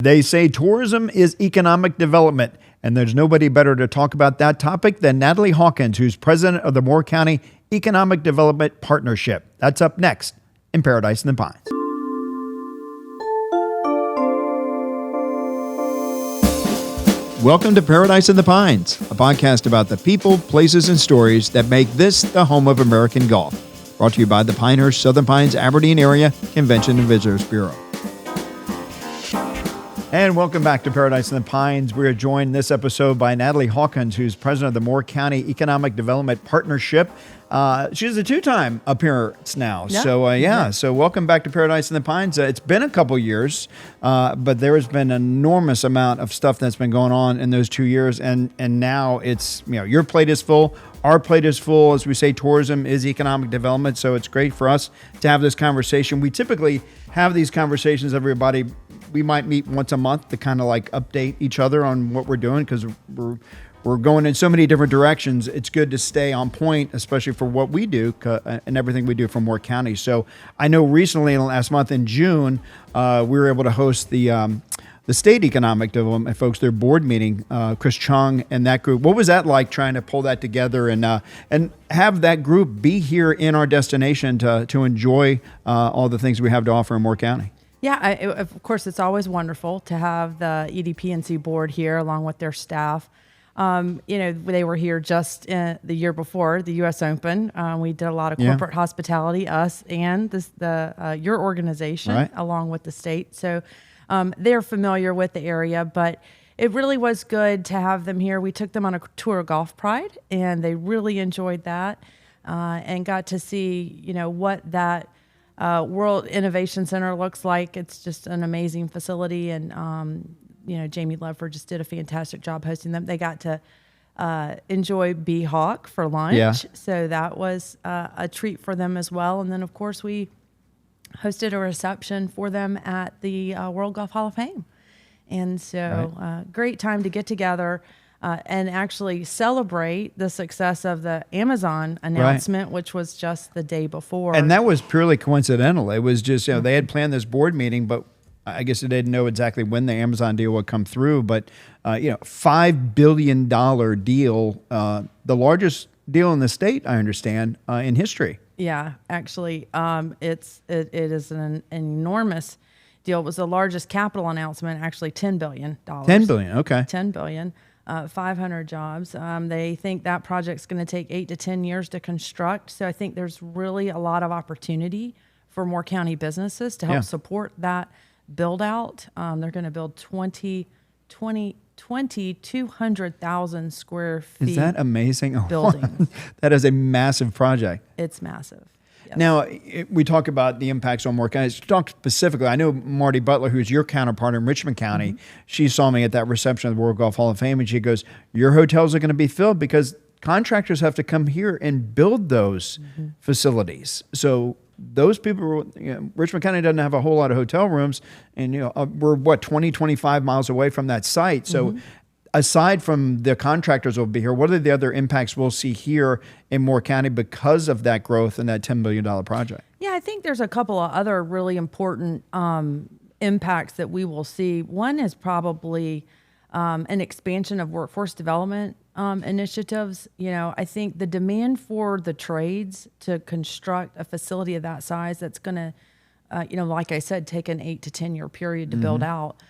They say tourism is economic development, and there's nobody better to talk about that topic than Natalie Hawkins, who's president of the Moore County Economic Development Partnership. That's up next in Paradise in the Pines. Welcome to Paradise in the Pines, a podcast about the people, places, and stories that make this the home of American golf. Brought to you by the Pinehurst, Southern Pines, Aberdeen Area Convention and Visitors Bureau. And welcome back to Paradise in the Pines. We are joined this episode by Natalie Hawkins, who's president of the Moore County Economic Development Partnership. She's a two-time appearance now. Yeah. So welcome back to Paradise in the Pines. It's been a couple years, but there has been an enormous amount of stuff that's been going on in those 2 years. And now it's, your plate is full. Our plate is full. As we say, tourism is economic development. So it's great for us to have this conversation. We typically have these conversations, everybody. We might meet once a month to kind of like update each other on what we're doing, because we're going in so many different directions. It's good to stay on point, especially for what we do and everything we do for Moore County. So I know recently, last month in June, we were able to host the State Economic Development folks, their board meeting, Chris Chung and that group. What was that like, trying to pull that together and have that group be here in our destination to enjoy all the things we have to offer in Moore County? Yeah, of course, it's always wonderful to have the EDPNC board here along with their staff. They were here just the year before the U.S. Open. We did a lot of corporate hospitality, us and your organization, right, along with the state. So they're familiar with the area, but it really was good to have them here. We took them on a tour of Golf Pride, and they really enjoyed that and got to see, what that World Innovation Center looks like. It's just an amazing facility, and Jamie Ledford just did a fantastic job hosting them. They got to enjoy Bee Hawk for lunch, so that was a treat for them as well. And then, of course, we hosted a reception for them at the World Golf Hall of Fame, and so great time to get together and actually celebrate the success of the Amazon announcement, which was just the day before. And that was purely coincidental. It was just, they had planned this board meeting, but I guess they didn't know exactly when the Amazon deal would come through. But, $5 billion deal, the largest deal in the state, I understand, in history. Yeah, actually, it is an enormous deal. It was the largest capital announcement, actually $10 billion. $10 billion, okay. $10 billion. 500 jobs. They think that project's going to take 8 to 10 years to construct. So I think there's really a lot of opportunity for Moore County businesses to help support that build out. They're going to build 200,000 square feet. Is that amazing? Building. That is a massive project. It's massive. Yes. Now, we talk about the impacts on Moore County. Talk specifically, I know Marty Butler, who's your counterpart in Richmond County, she saw me at that reception of the World Golf Hall of Fame, and she goes, your hotels are going to be filled because contractors have to come here and build those facilities. So those people, Richmond County doesn't have a whole lot of hotel rooms, and we're 20, 25 miles away from that site. So aside from the contractors will be here, what are the other impacts we'll see here in Moore County because of that growth and that $10 billion project? Yeah, I think there's a couple of other really important impacts that we will see. One is probably an expansion of workforce development initiatives. I think the demand for the trades to construct a facility of that size that's going to, like I said, take an 8 to 10 year period to build out.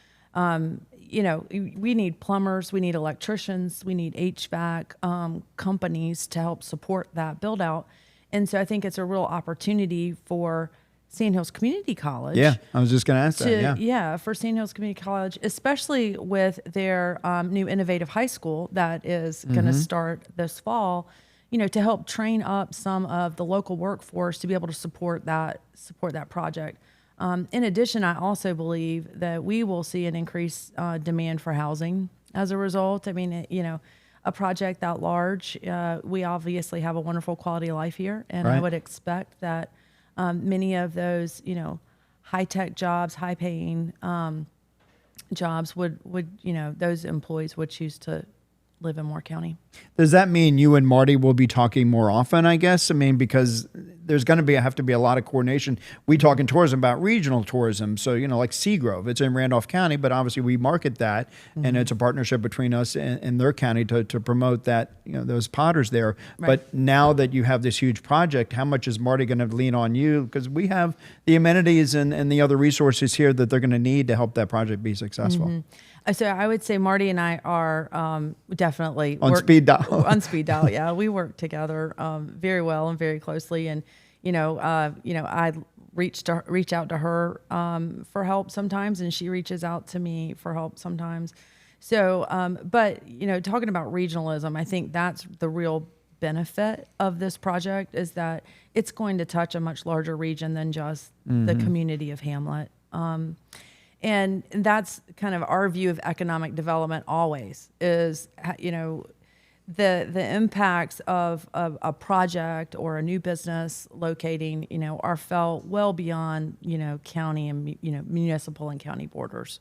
We need plumbers, we need electricians, we need HVAC companies to help support that build out. And so I think it's a real opportunity for Sand Hills Community College. Yeah, I was just going to ask that. Yeah, for Sand Hills Community College, especially with their new innovative high school that is going to start this fall, to help train up some of the local workforce to be able to support that project. In addition, I also believe that we will see an increased demand for housing as a result. I mean, a project that large, we obviously have a wonderful quality of life here, and I would expect that many of those, high-tech jobs, high-paying jobs would those employees would choose to live in Moore County. Does that mean you and Marty will be talking more often, I guess? I mean, because there's going to have to be a lot of coordination. We talk in tourism about regional tourism. So, like Seagrove, it's in Randolph County, but obviously we market that, and it's a partnership between us and their county to promote that, those potters there. Right. But now that you have this huge project, how much is Marty going to lean on you? Because we have the amenities and the other resources here that they're going to need to help that project be successful. So I would say Marty and I are definitely on speed dial. On speed dial, yeah. We work together very well and very closely, and I reach out to her for help sometimes, and she reaches out to me for help sometimes. So, but talking about regionalism, I think that's the real benefit of this project, is that it's going to touch a much larger region than just the community of Hamlet. And that's kind of our view of economic development always, is, the impacts of a project or a new business locating, are felt well beyond, county and, municipal and county borders.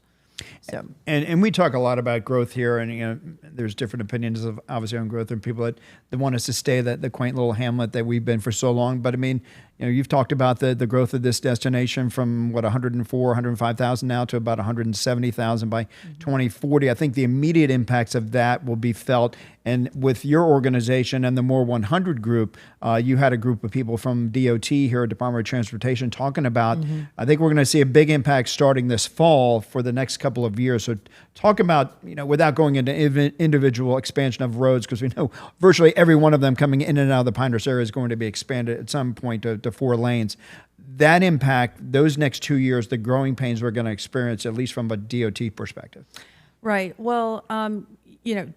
So, and we talk a lot about growth here, and there's different opinions of obviously on growth, and people that want us to stay the quaint little hamlet that we've been for so long. But I mean, you've talked about the growth of this destination from 105,000 now to about 170,000 by 2040. I think the immediate impacts of that will be felt. And with your organization and the More 100 group, you had a group of people from DOT here at Department of Transportation talking about, I think we're going to see a big impact starting this fall for the next couple of years. So talk about, without going into individual expansion of roads, because we know virtually every one of them coming in and out of the Pinehurst area is going to be expanded at some point to 4 lanes. That impact, those next 2 years, the growing pains we're going to experience, at least from a DOT perspective. Right. Well,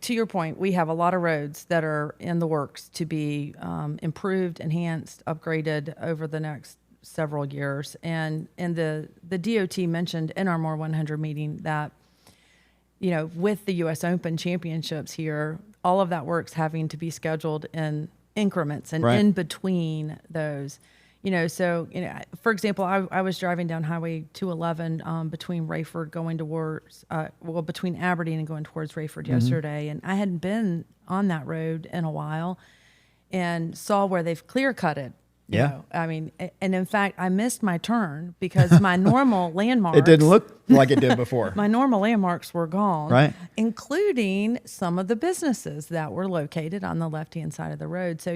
to your point, we have a lot of roads that are in the works to be improved, enhanced, upgraded over the next several years. And the DOT mentioned in our More 100 meeting that, with the U.S. Open championships here, all of that work's having to be scheduled in increments and in between those. So, for example, I was driving down Highway 211 between Rayford going towards, between Aberdeen and going towards Rayford yesterday. And I hadn't been on that road in a while and saw where they've clear cutted. And in fact, I missed my turn because my normal landmarks. It didn't look like it did before. My normal landmarks were gone, right? Including some of the businesses that were located on the left-hand side of the road. So,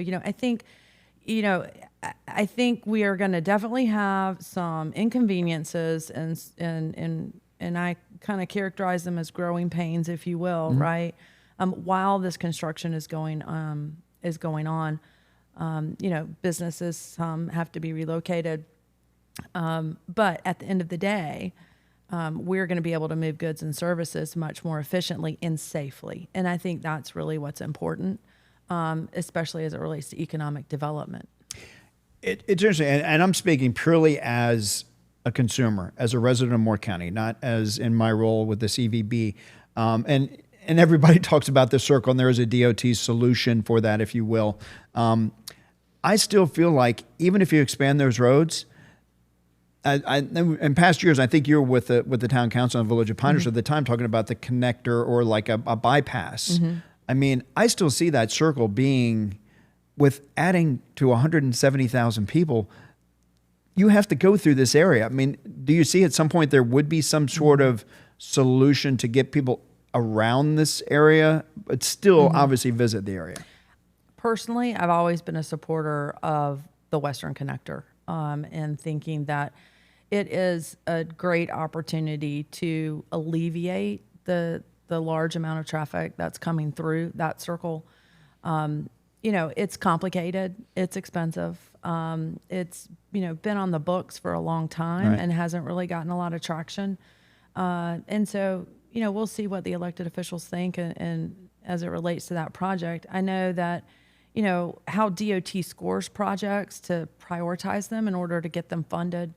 I think we are going to definitely have some inconveniences, and I kind of characterize them as growing pains, if you will, right? While this construction is going on, businesses have to be relocated, but at the end of the day, we're going to be able to move goods and services much more efficiently and safely, and I think that's really what's important. Especially as it relates to economic development. It's interesting, and I'm speaking purely as a consumer, as a resident of Moore County, not as in my role with the CVB. And everybody talks about the circle, and there is a DOT solution for that, if you will. I still feel like even if you expand those roads, in past years, I think you were with the town council in the Village of Pinehurst at the time talking about the connector or like a bypass. I mean, I still see that circle being, with adding to 170,000 people, you have to go through this area. I mean, do you see at some point there would be some sort of solution to get people around this area, but still obviously visit the area? Personally, I've always been a supporter of the Western Connector, and thinking that it is a great opportunity to alleviate the large amount of traffic that's coming through that circle. It's complicated, it's expensive. It's, been on the books for a long time and hasn't really gotten a lot of traction. And so, we'll see what the elected officials think and as it relates to that project. I know that, how DOT scores projects to prioritize them in order to get them funded,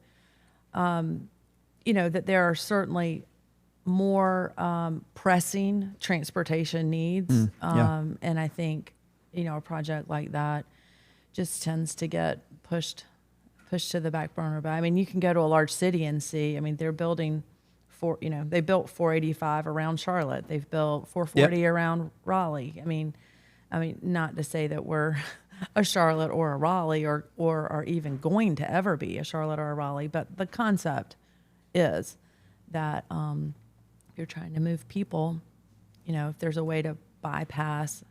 that there are certainly more pressing transportation needs. And I think, a project like that just tends to get pushed to the back burner. But I mean, you can go to a large city and see, they're building they built 485 around Charlotte. They've built 440 around Raleigh. I mean, not to say that we're a Charlotte or a Raleigh or are even going to ever be a Charlotte or a Raleigh. But the concept is that if you're trying to move people, if there's a way to bypass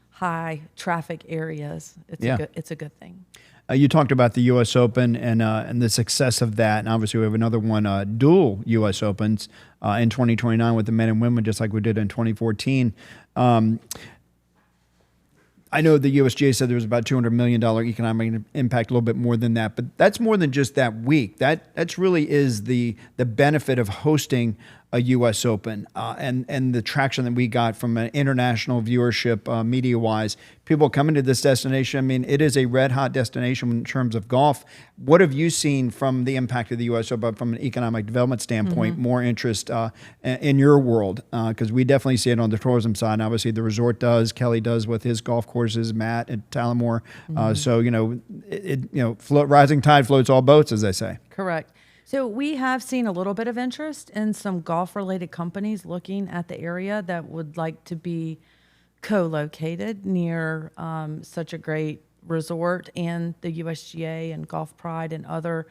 high traffic areas, it's a good thing. You talked about the U.S. Open and the success of that, and obviously we have another one, dual U.S. Opens in 2029 with the men and women, just like we did in 2014. I know the USGA said there was about $200 million economic impact, a little bit more than that, but that's more than just that week. That's really is the benefit of hosting a U.S. Open and the traction that we got from an international viewership media-wise. People coming to this destination, I mean, it is a red-hot destination in terms of golf. What have you seen from the impact of the U.S. Open from an economic development standpoint, more interest in your world? Because we definitely see it on the tourism side. And obviously, the resort does. Kelly does with his golf courses, Matt at Tullamore. So, rising tide floats all boats, as they say. Correct. So we have seen a little bit of interest in some golf-related companies looking at the area that would like to be co-located near such a great resort and the USGA and Golf Pride and other,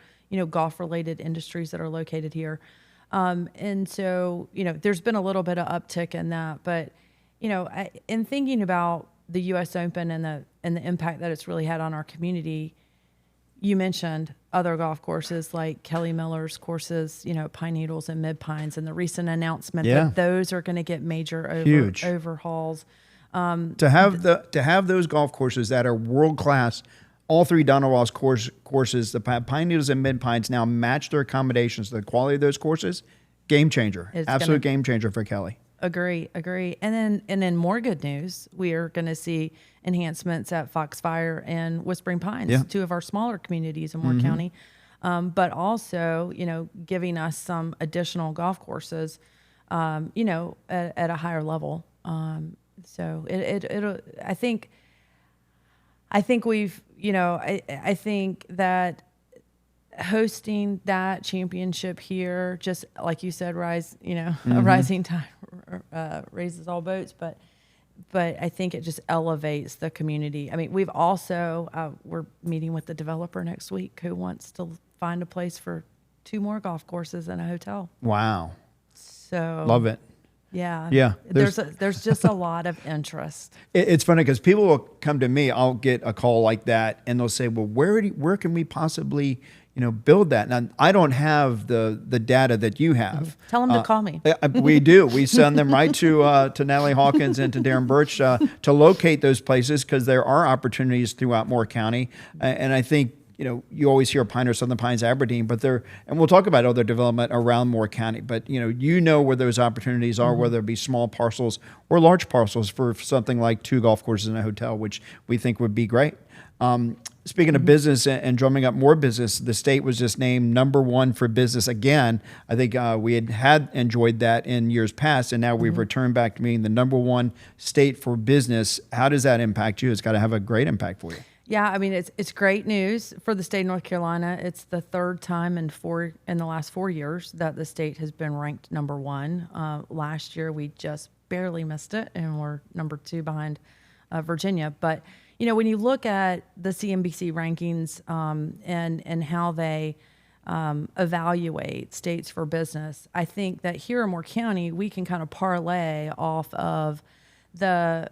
golf-related industries that are located here. And so, there's been a little bit of uptick in that. But, in thinking about the U.S. Open and the impact that it's really had on our community, you mentioned other golf courses like Kelly Miller's courses, Pine Needles and Mid Pines, and the recent announcement that those are going to get major overhauls. To have those golf courses that are world class, all three Donald Ross courses, the Pine Needles and Mid Pines now match their accommodations to the quality of those courses. Game changer, absolute game changer for Kelly. Agree. And then more good news, we are going to see enhancements at Foxfire and Whispering Pines, two of our smaller communities in Moore County, but also, giving us some additional golf courses, at a higher level. So I think we've, I think that hosting that championship here, just like you said, a rising tide raises all boats, but I think it just elevates the community. I mean, we've also we're meeting with the developer next week who wants to find a place for 2 more golf courses and a hotel. Wow. So love it. Yeah. There's just a lot of interest. It's funny because people will come to me. I'll get a call like that, and they'll say, "Well, where can we possibly, build that?" Now, I don't have the data that you have. Tell them to call me. We do. We send them right to Natalie Hawkins and to Darren Birch to locate those places because there are opportunities throughout Moore County, and I think. You always hear Pine or Southern Pines, Aberdeen, but and we'll talk about other development around Moore County, but where those opportunities are, whether it be small parcels or large parcels for something like 2 golf courses and a hotel, which we think would be great. Speaking of business and drumming up more business, the state was just named #1 for business again. I think we had enjoyed that in years past, and now we've returned back to being the #1 state for business. How does that impact you? It's got to have a great impact for you. Yeah, I mean, it's great news for the state of North Carolina. It's the 3rd time in the last 4 years that the state has been ranked #1. Last year, we just barely missed it, and we're #2 behind Virginia. But, when you look at the CNBC rankings and how they evaluate states for business, I think that here in Moore County, we can kind of parlay off of the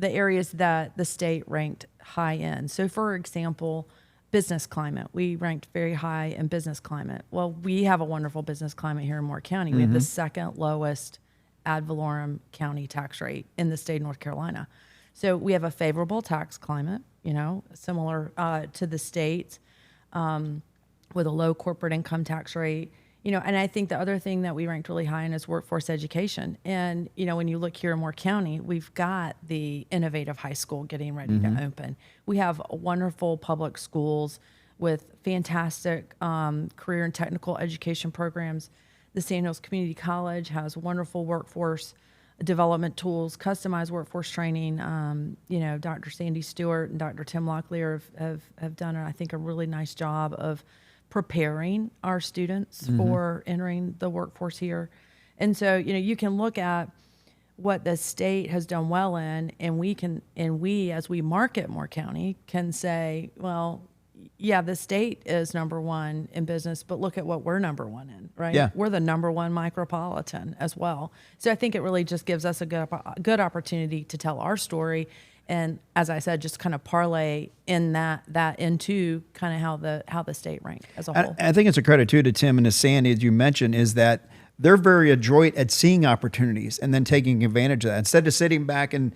areas that the state ranked high in. So, for example, business climate. We ranked very high in business climate. Well, we have a wonderful business climate here in Moore County. We have the 2nd lowest ad valorem county tax rate in the state of North Carolina. So we have a favorable tax climate, similar to the states, with a low corporate income tax rate. And I think the other thing that we ranked really high in is workforce education. And, when you look here in Moore County, we've got the innovative high school getting ready to open. We have wonderful public schools with fantastic career and technical education programs. The Sand Hills Community College has wonderful workforce development tools, customized workforce training. Dr. Sandy Stewart and Dr. Tim Locklear have done, I think, a really nice job of preparing our students for entering the workforce here. And so, you can look at what the state has done well in, and we as we market Moore County can say, well, yeah, the state is number one in business, but look at what we're number one in, right? Yeah. We're the number one micropolitan as well. So I think it really just gives us a good opportunity to tell our story. And as I said, just kind of parlay in that into kind of how the state ranked as a whole. I think it's a credit too to Tim and to Sandy, as you mentioned, is that they're very adroit at seeing opportunities and then taking advantage of that. Instead of sitting back and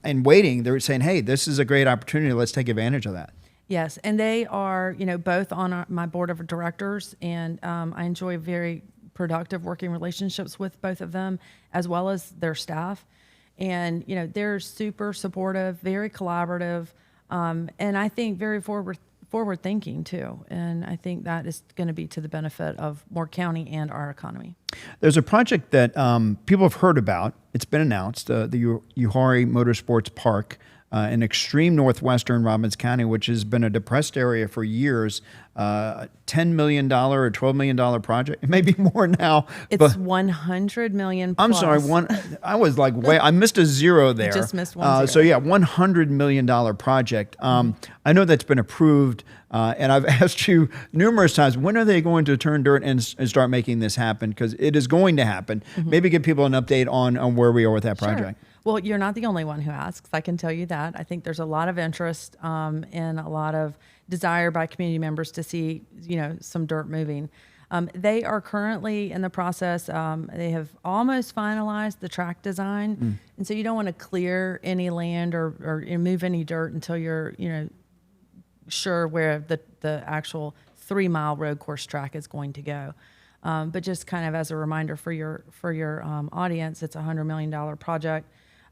waiting, they're saying, hey, this is a great opportunity. Let's take advantage of that. Yes, and they are, both on my board of directors, and I enjoy very productive working relationships with both of them, as well as their staff. And, they're super supportive, very collaborative, and I think very forward thinking too. And I think that is going to be to the benefit of Moore County and our economy. There's a project that people have heard about. It's been announced, the Uhari Motorsports Park in extreme northwestern Robbins County, which has been a depressed area for years. $10 million or $12 million project. It may be more now. It's 100 million plus. I'm sorry, I was like, wait, I missed a zero there. You just missed one zero. So yeah, $100 million project. I know that's been approved, and I've asked you numerous times, when are they going to turn dirt and start making this happen? Because it is going to happen. Maybe give people an update on where we are with that project. Sure. Well, you're not the only one who asks. I can tell you that. I think there's a lot of interest and a lot of desire by community members to see, some dirt moving. They are currently in the process. They have almost finalized the track design, and so you don't want to clear any land or move any dirt until you're, sure where the actual 3-mile road course track is going to go. But just kind of as a reminder for your audience, it's a $100 million project.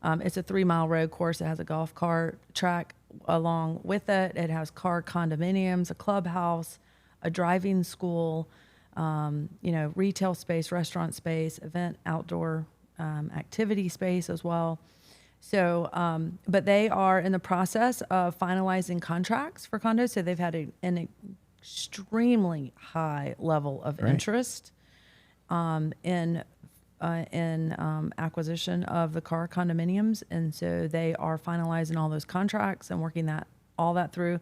It's a 3-mile road course. It has a golf cart track along with it. It has car condominiums, a clubhouse, a driving school, retail space, restaurant space, event, outdoor activity space as well. So, but they are in the process of finalizing contracts for condos. So they've had an extremely high level of interest in acquisition of the car condominiums, and so they are finalizing all those contracts and working all that through.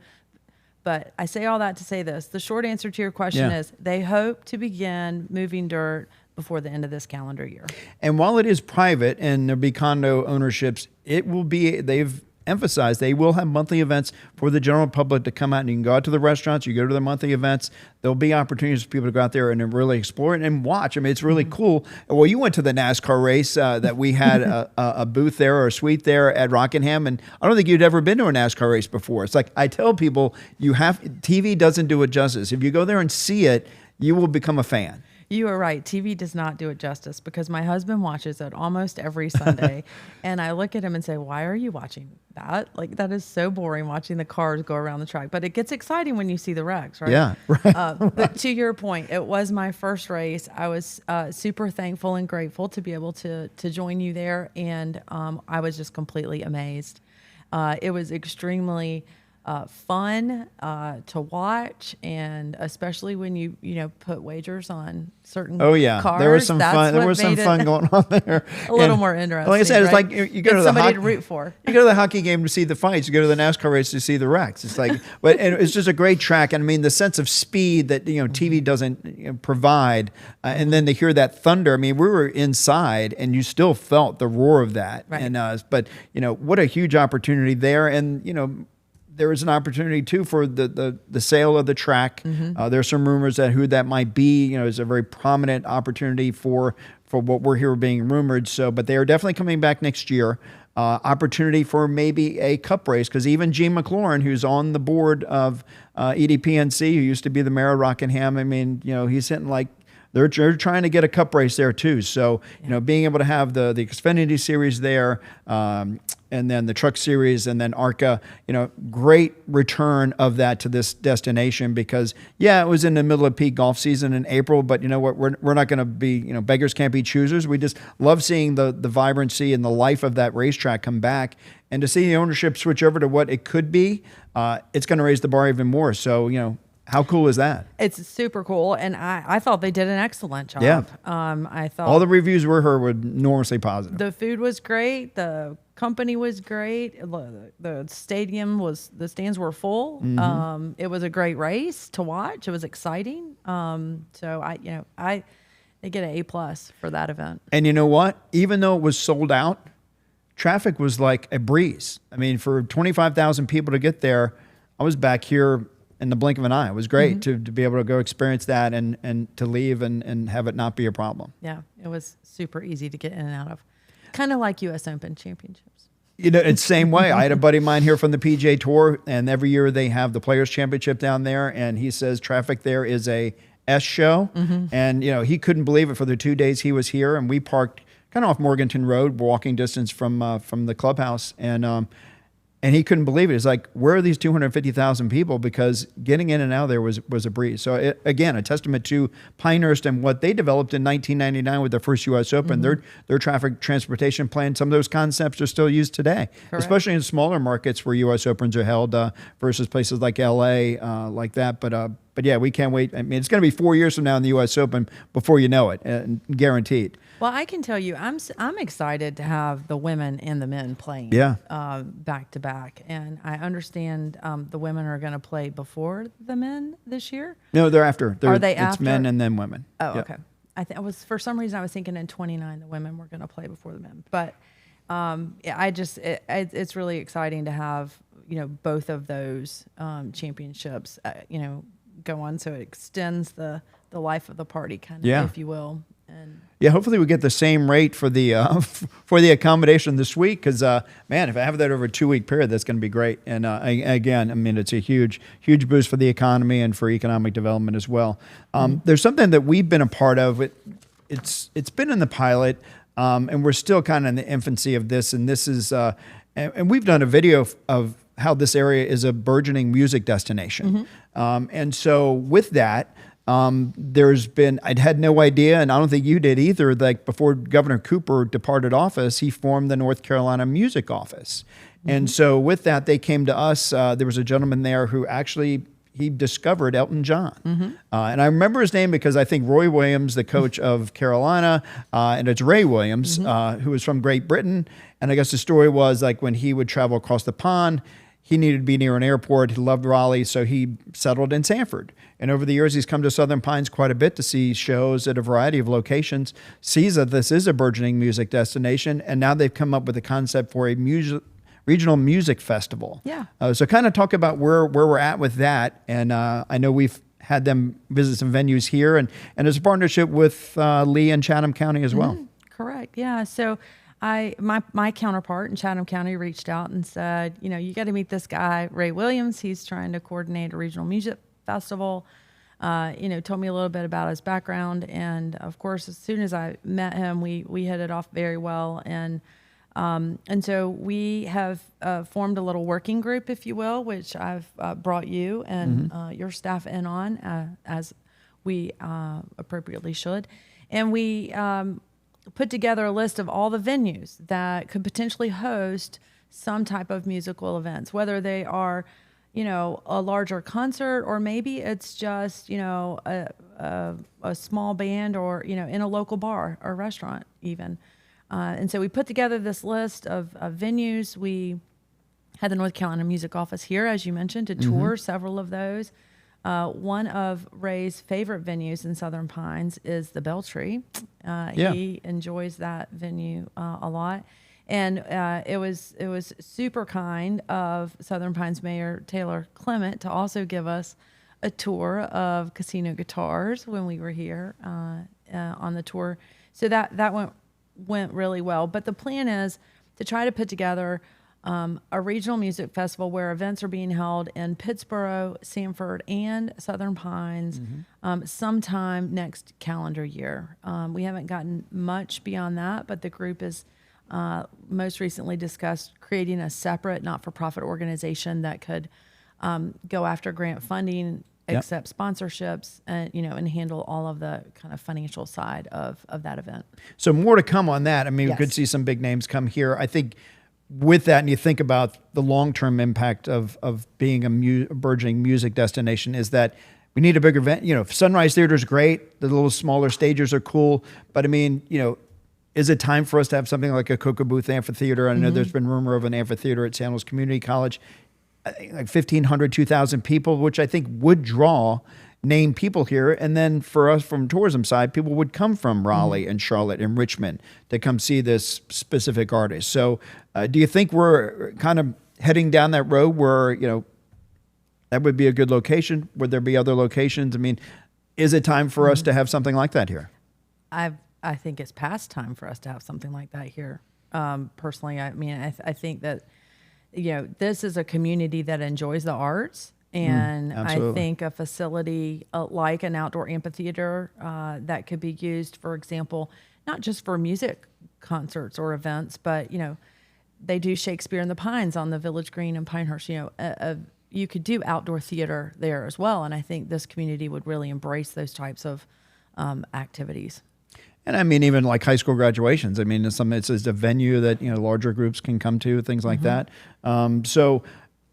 But I say all that to say this: the short answer to your question is they hope to begin moving dirt before the end of this calendar year. And while it is private and there'll be condo ownerships, they've emphasized they will have monthly events for the general public to come out, and you can go out to the restaurants, you go to the monthly events. There'll be opportunities for people to go out there and really explore it and watch. I mean, it's really cool. Well, you went to the NASCAR race that we had a booth there or a suite there at Rockingham, and I don't think you'd ever been to a NASCAR race before. It's like I tell people, TV doesn't do it justice. If you go there and see it, you will become a fan. You are right. TV does not do it justice because my husband watches it almost every Sunday. And I look at him and say, why are you watching that? Like, that is so boring watching the cars go around the track. But it gets exciting when you see the wrecks, right? Yeah, right. But to your point, it was my first race. I was super thankful and grateful to be able to join you there. And I was just completely amazed. It was extremely fun to watch, and especially when you put wagers on certain cars. There was some fun. There was some fun going on there. A little more interesting. Like I said, right? It's like you go to somebody to root for. You go to the hockey game to see the fights. You go to the NASCAR race to see the wrecks. It's like, and it's just a great track. And I mean, the sense of speed that TV doesn't provide, and then to hear that thunder. I mean, we were inside, and you still felt the roar of that. Right. And but what a huge opportunity there, and there is an opportunity too for the sale of the track. There's some rumors that who that might be. Is a very prominent opportunity for what we're here being rumored. So, but they are definitely coming back next year. Opportunity for maybe a cup race, because even Gene McLaurin, who's on the board of EDPNC, who used to be the mayor of Rockingham, I mean, he's hitting like. They're trying to get a cup race there too. So, being able to have the Xfinity Series there, and then the Truck Series, and then ARCA, great return of that to this destination, because, it was in the middle of peak golf season in April, but you know what, we're not going to be, beggars can't be choosers. We just love seeing the vibrancy and the life of that racetrack come back, and to see the ownership switch over to what it could be, it's going to raise the bar even more. So, How cool is that? It's super cool, and I thought they did an excellent job. Yeah. I thought All the reviews we heard were enormously positive. the food was great. The company was great. The stands were full. It was a great race to watch. It was exciting. So they get an A+ for that event. And you know what? Even though it was sold out, traffic was like a breeze. I mean, for 25,000 people to get there, I was back here in the blink of an eye. It was great to be able to go experience that and to leave and have it not be a problem. Yeah, it was super easy to get in and out of. Kind of like U.S. Open championships. You know, it's the same way. I had a buddy of mine here from the PGA Tour, and every year they have the Players Championship down there, and he says traffic there is a S show. And, you know, he couldn't believe it for the 2 days he was here, and we parked kind of off Morganton Road, walking distance from the clubhouse, and he couldn't believe it. It's like, where are these 250,000 people? Because getting in and out of there was a breeze. So again, a testament to Pinehurst and what they developed in 1999 with their first U.S. Open. Their traffic transportation plan, some of those concepts are still used today, especially in smaller markets where U.S. Opens are held versus places like L.A. Like that. But yeah, we can't wait. I mean, it's going to be 4 years from now in the U.S. Open before you know it, guaranteed. Well, I can tell you, I'm excited to have the women and the men playing back to back, and I understand the women are going to play before the men this year. No, they're after. Are they it's after? men and then women. Oh, okay. For some reason I was thinking in 29 the women were going to play before the men, but it's really exciting to have both of those championships go on, so it extends the life of the party kind of, if you will. And yeah, hopefully we get the same rate for the accommodation this week, because man, if I have that over a 2-week period, that's going to be great. And again, I mean, it's a huge boost for the economy and for economic development as well. There's something that we've been a part of. It's been in the pilot, and we're still kind of in the infancy of this. And this is and we've done a video of how this area is a burgeoning music destination. And so with that, I'd had no idea, and I don't think you did either, like before Governor Cooper departed office, he formed the North Carolina Music Office. And so with that, they came to us. There was a gentleman there who actually, he discovered Elton John. And I remember his name because I think Roy Williams, the coach of Carolina, and it's Ray Williams, who was from Great Britain. And I guess the story was like when he would travel across the pond, he needed to be near an airport. He loved Raleigh, so he settled in Sanford. And over the years, he's come to Southern Pines quite a bit to see shows at a variety of locations, sees that this is a burgeoning music destination, and now they've come up with a concept for a regional music festival. Yeah. So kind of talk about where we're at with that. And I know we've had them visit some venues here, and it's a partnership with Lee and Chatham County as well. Correct. Yeah. So my counterpart in Chatham County reached out and said, you got to meet this guy, Ray Williams. He's trying to coordinate a regional music festival. Told me a little bit about his background, and of course, as soon as I met him, we hit it off very well, and so we have formed a little working group, if you will, which I've brought you and your staff in on, as we appropriately should, and we put together a list of all the venues that could potentially host some type of musical events, whether they are, a larger concert, or maybe it's just, a small band, or, in a local bar or restaurant even. And so we put together this list of venues. We had the North Carolina Music Office here, as you mentioned, to tour several of those. One of Ray's favorite venues in Southern Pines is the Beltry. He enjoys that venue a lot. And it was super kind of Southern Pines Mayor Taylor Clement to also give us a tour of Casino Guitars when we were here on the tour. So that went really well. But the plan is to try to put together a regional music festival where events are being held in Pittsboro, Sanford, and Southern Pines sometime next calendar year. We haven't gotten much beyond that, but the group is most recently discussed creating a separate not-for-profit organization that could go after grant funding, accept sponsorships, and and handle all of the kind of financial side of that event. So more to come on that. I mean, we could see some big names come here. I think with that, and you think about the long-term impact of being a burgeoning music destination, is that we need a bigger event. Sunrise Theater is great. The little smaller stages are cool. But I mean, is it time for us to have something like a Cocoa Booth Amphitheater? I know there's been rumor of an amphitheater at San Luis Community College, I think like 1,500, 2,000 people, which I think would draw named people here. And then for us from tourism side, people would come from Raleigh and Charlotte and Richmond to come see this specific artist. So do you think we're kind of heading down that road where, that would be a good location? Would there be other locations? I mean, is it time for us to have something like that here? I think it's past time for us to have something like that here. Personally, I mean, I think that, this is a community that enjoys the arts. And I think a facility like an outdoor amphitheater that could be used, for example, not just for music concerts or events, but, they do Shakespeare in the Pines on the Village Green in Pinehurst. You could do outdoor theater there as well. And I think this community would really embrace those types of activities. And I mean, even like high school graduations. I mean, it's a venue that, larger groups can come to, things like that. So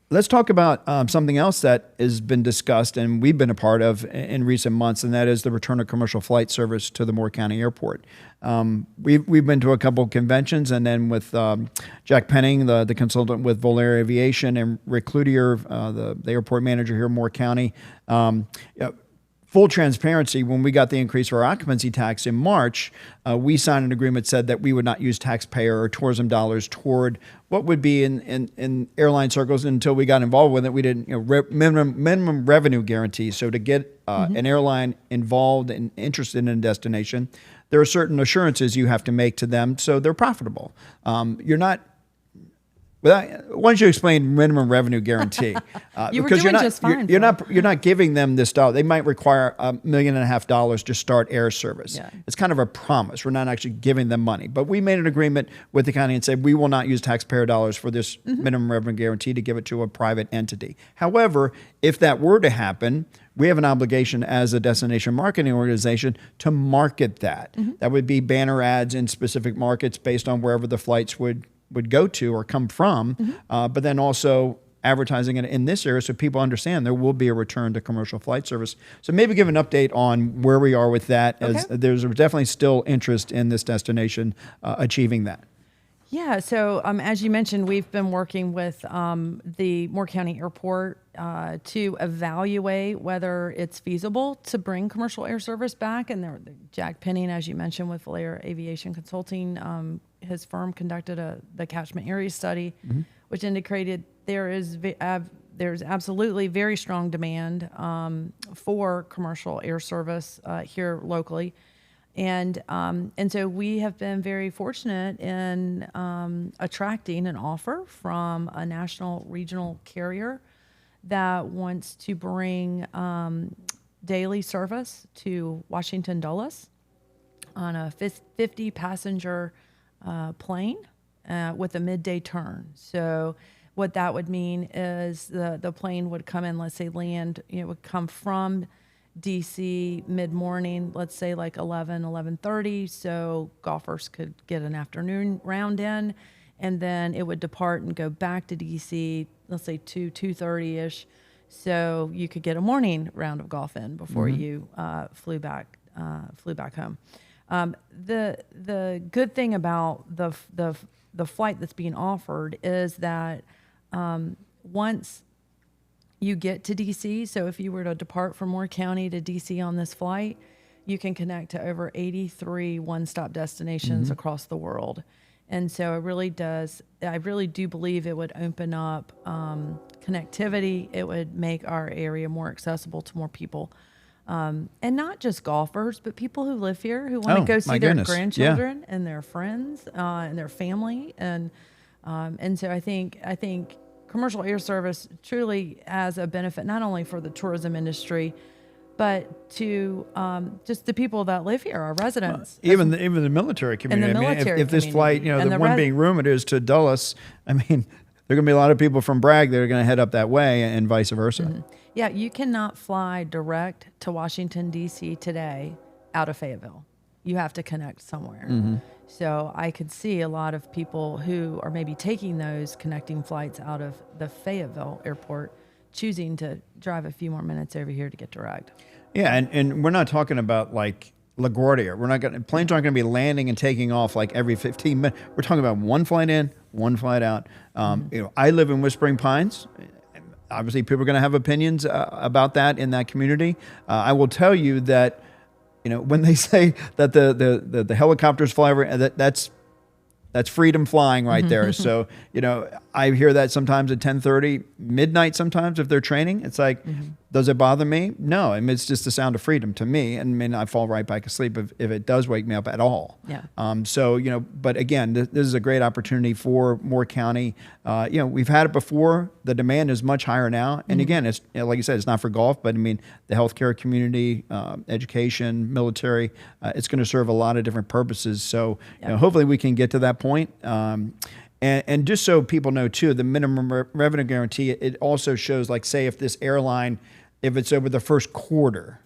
let's talk about something else that has been discussed and we've been a part of in recent months, and that is the return of commercial flight service to the Moore County Airport. We've been to a couple of conventions, and then with Jack Penning, the consultant with Volair Aviation, and Rick Cloutier, the airport manager here in Moore County. Full transparency, when we got the increase for our occupancy tax in March, we signed an agreement that said that we would not use taxpayer or tourism dollars toward what would be in airline circles until we got involved with it. We did minimum revenue guarantee. So to get an airline involved and interested in a destination, there are certain assurances you have to make to them so they're profitable. You're not. Why don't you explain minimum revenue guarantee? You were because doing just fine. You're not giving them this dollar. They might require $1.5 million to start air service. Yeah. It's kind of a promise. We're not actually giving them money, but we made an agreement with the county and said we will not use taxpayer dollars for this minimum revenue guarantee to give it to a private entity. However, if that were to happen, we have an obligation as a destination marketing organization to market that. That would be banner ads in specific markets based on wherever the flights would go to or come from, but then also advertising it in this area so people understand there will be a return to commercial flight service. So maybe give an update on where we are with that, as there's definitely still interest in this destination achieving that. Yeah, so as you mentioned, we've been working with the Moore County Airport to evaluate whether it's feasible to bring commercial air service back. And Jack Penning, as you mentioned, with Volair Aviation Consulting, his firm conducted the catchment area study, which indicated there's absolutely very strong demand for commercial air service here locally. And so we have been very fortunate in attracting an offer from a national regional carrier that wants to bring daily service to Washington Dulles on a 50-passenger plane with a midday turn. So what that would mean is the plane would come in, let's say land, would come from DC mid-morning, let's say like 11:30, so golfers could get an afternoon round in, and then it would depart and go back to DC, let's say 2:30ish, so you could get a morning round of golf in before you flew back home. The good thing about the flight that's being offered is that once you get to DC, so if you were to depart from Moore County to DC on this flight, you can connect to over 83 one-stop destinations across the world. And so I really do believe it would open up connectivity. It would make our area more accessible to more people. And not just golfers, but people who live here who want to go see their grandchildren and their friends and their family. And so I think commercial air service truly has a benefit not only for the tourism industry, but to just the people that live here, our residents. Even the military community. If this flight, the one being rumored is to Dulles, I mean, there are going to be a lot of people from Bragg that are going to head up that way and vice versa. Yeah, you cannot fly direct to Washington, D.C. today out of Fayetteville. You have to connect somewhere. So I could see a lot of people who are maybe taking those connecting flights out of the Fayetteville airport choosing to drive a few more minutes over here to get direct. Yeah, and we're not talking about like LaGuardia. Planes aren't going to be landing and taking off like every 15 minutes. We're talking about one flight in, one flight out. I live in Whispering Pines. Obviously, people are going to have opinions about that in that community. I will tell you that, when they say that the helicopters fly over, that's freedom flying right there. So, I hear that sometimes at 10:30, midnight sometimes if they're training. It's like, does it bother me? No. I mean, it's just the sound of freedom to me. And I mean, I fall right back asleep if it does wake me up at all. Yeah. So, but again, this is a great opportunity for Moore County. We've had it before. The demand is much higher now. And again, it's like you said, it's not for golf, but I mean, the healthcare community, education, military, it's going to serve a lot of different purposes. So, hopefully we can get to that point. And just so people know too, the minimum revenue guarantee, it also shows, like, say if this airline, if it's over the first quarter,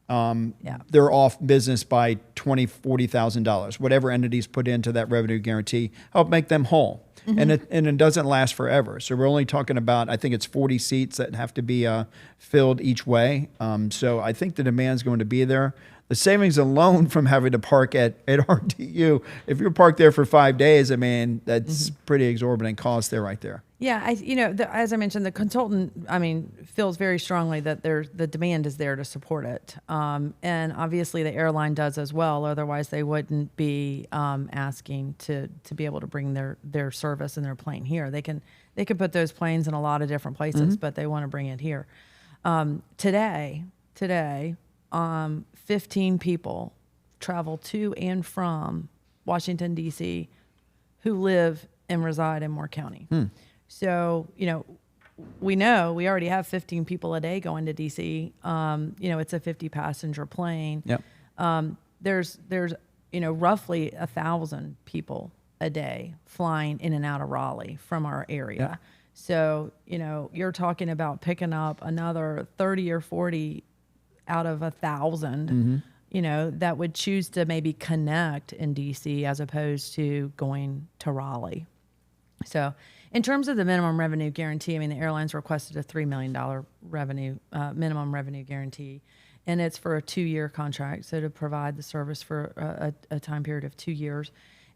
they're off business by $20,000, $40,000, whatever entities put into that revenue guarantee, help make them whole. And it doesn't last forever. So we're only talking about, I think it's 40 seats that have to be filled each way. So I think the demand's going to be there. The savings alone from having to park at RTU, if you're parked there for 5 days, I mean, that's pretty exorbitant cost there right there. Yeah, as I mentioned, the consultant, feels very strongly that the demand is there to support it, and obviously the airline does as well. Otherwise, they wouldn't be asking to be able to bring their service and their plane here. They can put those planes in a lot of different places, but they want to bring it here. Today, 15 people travel to and from Washington, D.C., who live and reside in Moore County. So, we already have 15 people a day going to D.C. It's a 50-passenger plane. Yep. There's roughly 1,000 people a day flying in and out of Raleigh from our area. Yeah. So, you're talking about picking up another 30 or 40 out of 1,000, that would choose to maybe connect in DC as opposed to going to Raleigh. So in terms of the minimum revenue guarantee, the airlines requested a $3 million minimum revenue guarantee, and it's for a 2-year contract. So to provide the service for a time period of 2 years.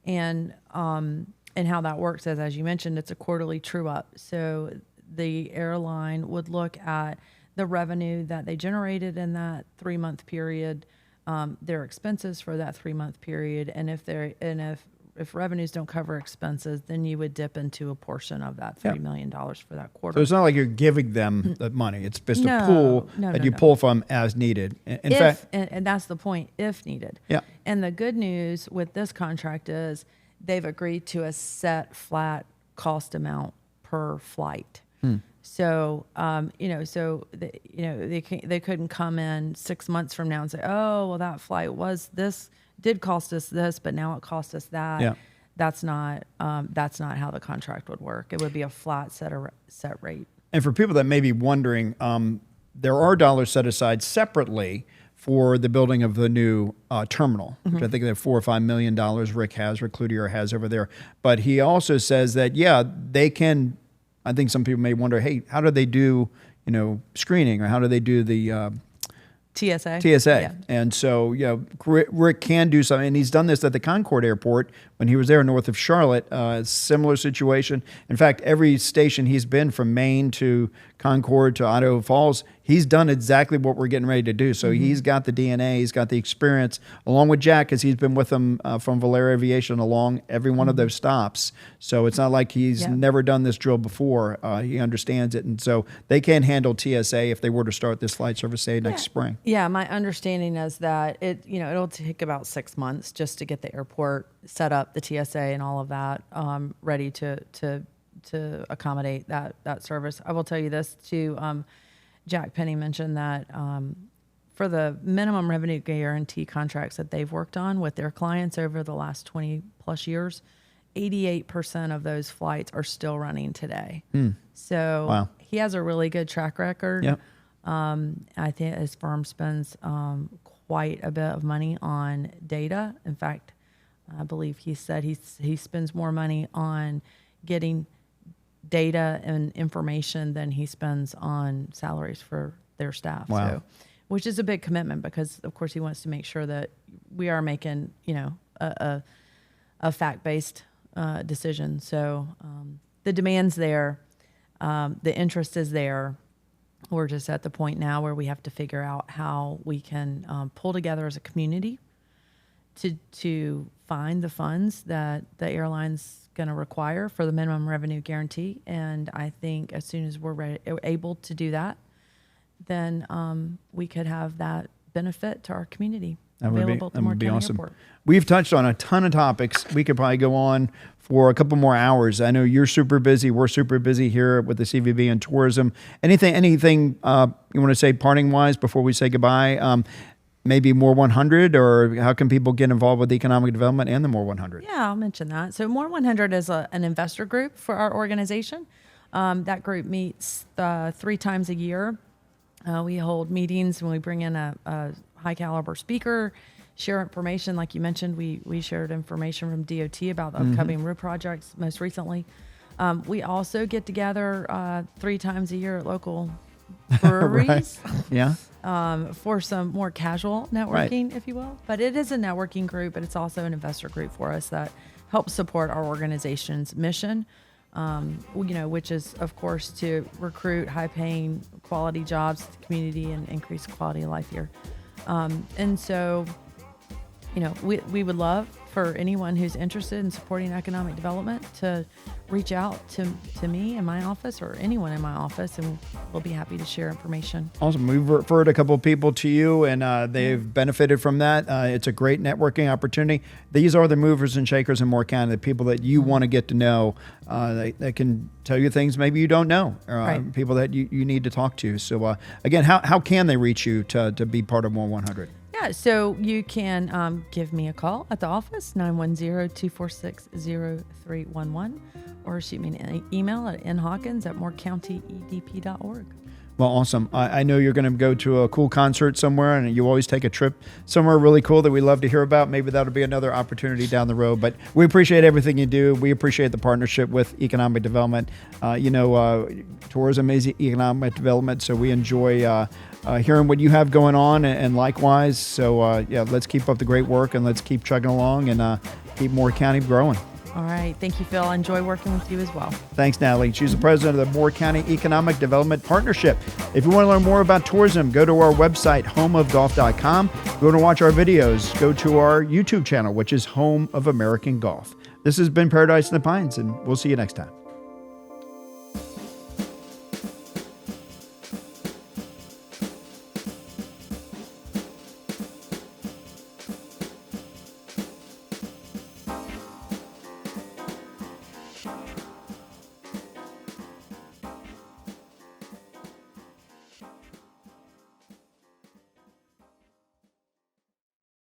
And how that works is, as you mentioned, it's a quarterly true up. So the airline would look at the revenue that they generated in that 3-month period, their expenses for that 3-month period, and if revenues don't cover expenses, then you would dip into a portion of that $3 million for that quarter. So it's not like you're giving them the money; it's just a pool that you pull from as needed. In fact, and that's the point, if needed. Yeah. And the good news with this contract is they've agreed to a set flat cost amount per flight. So, they couldn't come in 6 months from now and say, oh, well, that flight did cost us this, but now it cost us that. Yeah. That's not how the contract would work. It would be a flat set rate. And for people that may be wondering, there are dollars set aside separately for the building of the new terminal, which I think they have $4 or $5 million Rick Cloutier has over there. But he also says that, they can. I think some people may wonder, hey, how do they do, screening, or how do they do the TSA? Yeah. And so, Rick can do something, and he's done this at the Concord Airport when he was there north of Charlotte. Similar situation. In fact, every station he's been, from Maine to Concord to Idaho Falls, he's done exactly what we're getting ready to do. So he's got the DNA, he's got the experience, along with Jack, because he's been with them from Valera Aviation along every one of those stops. So it's not like he's never done this drill before. He understands it. And so they can handle TSA if they were to start this flight service, say, next spring. Yeah, my understanding is that it'll take about 6 months just to get the airport set up, the TSA and all of that, ready to accommodate that service. I will tell you this too. Jack Penny mentioned that for the minimum revenue guarantee contracts that they've worked on with their clients over the last 20 plus years, 88% of those flights are still running today. So he has a really good track record. Yep. I think his firm spends quite a bit of money on data. In fact, I believe he said he spends more money on getting data and information than he spends on salaries for their staff. Wow. So, which is a big commitment because, of course, he wants to make sure that we are making, a fact-based decision. So the demand's there, the interest is there. We're just at the point now where we have to figure out how we can pull together as a community to find the funds that the airline's going to require for the minimum revenue guarantee. And I think as soon as we're able to do that, then we could have that benefit to our community. That would be awesome. Airport. We've touched on a ton of topics. We could probably go on for a couple more hours. I know you're super busy. We're super busy here with the CVB and tourism. Anything you want to say parting wise before we say goodbye? Maybe More 100, or how can people get involved with economic development and the More 100? Yeah, I'll mention that. So More 100 is an investor group for our organization. That group meets 3 times a year. We hold meetings when we bring in a high caliber speaker, share information. Like you mentioned, we shared information from DOT about the upcoming road projects most recently. We also get together 3 times a year at local breweries. Right. Yeah. For some more casual networking, if you will. But it is a networking group, but it's also an investor group for us that helps support our organization's mission. Which is, of course, to recruit high-paying, quality jobs to the community and increase quality of life here. And so, we would love for anyone who's interested in supporting economic development to reach out to me in my office or anyone in my office, and we'll be happy to share information. Awesome. We've referred a couple of people to you, and they've benefited from that. It's a great networking opportunity. These are the movers and shakers in Moore County, the people that you want to get to know. That can tell you things maybe you don't know, right. People that you need to talk to. So again, how can they reach you to be part of More 100? Yeah, so you can give me a call at the office, 910-246-0311, or shoot me an email at nhawkins@moorecountyedp.org. Well, awesome. I know you're going to go to a cool concert somewhere, and you always take a trip somewhere really cool that we love to hear about. Maybe that'll be another opportunity down the road. But we appreciate everything you do. We appreciate the partnership with economic development. Tourism is economic development, so we enjoy hearing what you have going on, and likewise. So, let's keep up the great work, and let's keep chugging along and keep Moore County growing. All right. Thank you, Phil. I enjoy working with you as well. Thanks, Natalie. She's the president of the Moore County Economic Development Partnership. If you want to learn more about tourism, go to our website, homeofgolf.com. If you want to watch our videos, go to our YouTube channel, which is Home of American Golf. This has been Paradise in the Pines, and we'll see you next time.